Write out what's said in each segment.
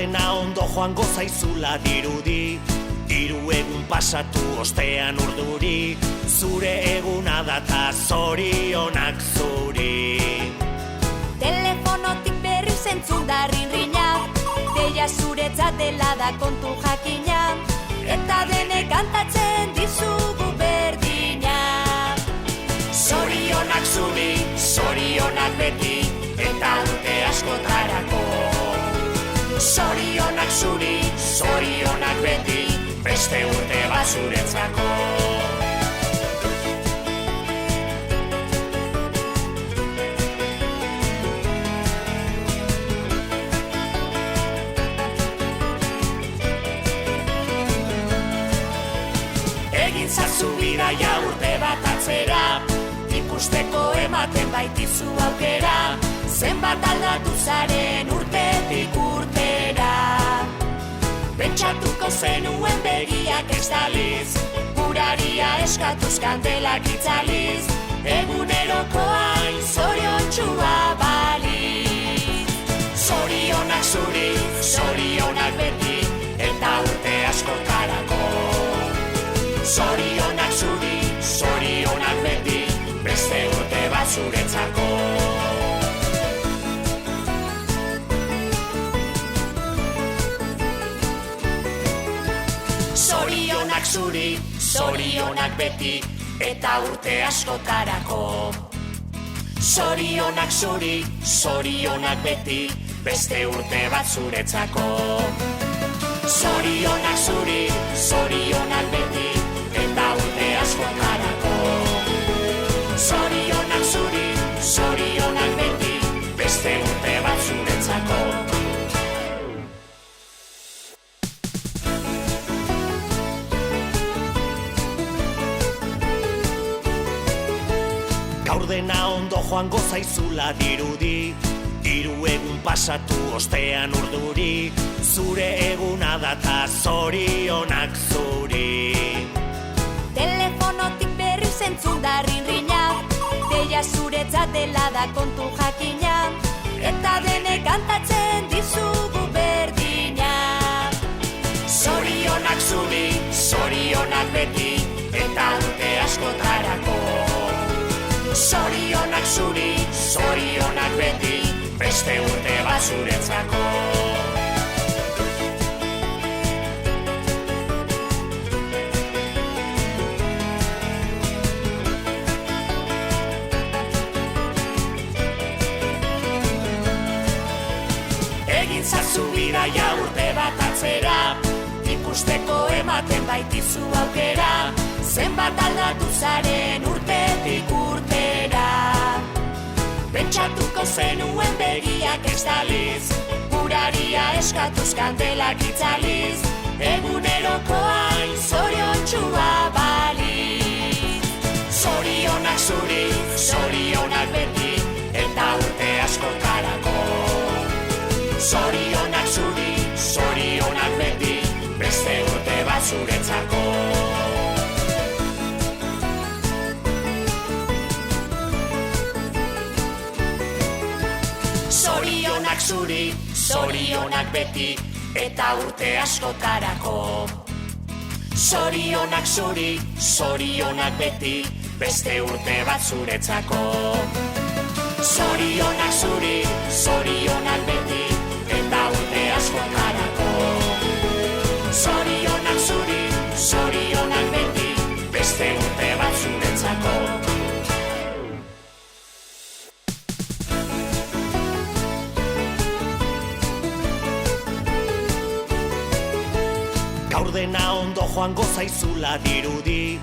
Dena ondo joango zaizula dirudi, 3 egun pasatu ostean urduri, zure eguna data zorionak zuri. Telefonotik berri zentzun da rinrina, deia zuretzat dela da kontu jakina, eta denek kantatzen dizugu berdina. Zorionak zuri, zorionak beti, eta urte askotarako. Zorionak zuri, zorionak beti, beste urte bat zuretzako. Egin zazu bidaia urte bat atzera, ikusteko ematen baitizu aukera, zenbat aldatu zaren urtetik urtera. Pentsatuko zenuen begiak estaliz, uraria eskatuz kandelak itzaliz, eguneroko hain zoriontsua baliz. Zorionak zuri, zorionak beti, eta urte askotarako. Zorionak zuri, zorionak beti, beste urte bat zuretzako. Zorionak zuri, zorionak beti, eta urte askotarako. Zorionak zuri, zorionak beti, beste urte bat zuretzako. Zorionak zuri, zorionak beti, eta urte askotarako. Zorionak zuri, zorionak beti, beste urte bat zuretzako. Gaur dena ondo joango zaizula dirudi, 3 egun pasatu ostean urduri, zure eguna data zorionak zuri. Telefonotik berri zentzun da rinrina, deia zuretzat dela da kontu jakina, eta denek kantatzen dizugu berdina. Zorionak zuri, zorionak beti, eta urte askotarako. Zorionak zuri, zorionak beti, beste urte bat zuretzako. Egin zazu bidaia urte bat atzera, ikusteko ematen baitizu aukera, zenbat aldatu zaren urtetik urtera. Pentsatuko zenuen begiak estaliz, uraria eskatuz kandelak itzaliz, eguneroko hain zoriontsua baliz. Zorionak zuri, zorionak beti, eta urte askotarako. Zorionak zuri, zorionak beti, beste urte bat zuretzako. Zorionak zuri, zorionak beti, eta urte askotarako. Zorionak zuri, zorionak beti, beste urte bat zuretzako. Zorionak zuri, zorionak beti, eta urte askotarako. Zorionak zuri, zorionak beti, beste urte bat zuretzako. Gaur dena ondo joango zaizula dirudi,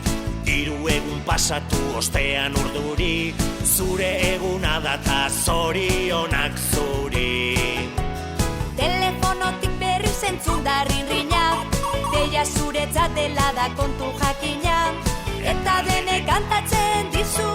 3 egun pasatu ostean urduri, zure eguna data zorionak zuri. Telefonotik berri zentzun da rinrina, deia zuretzat dela da kontu jakina, eta denek kantatzen dizu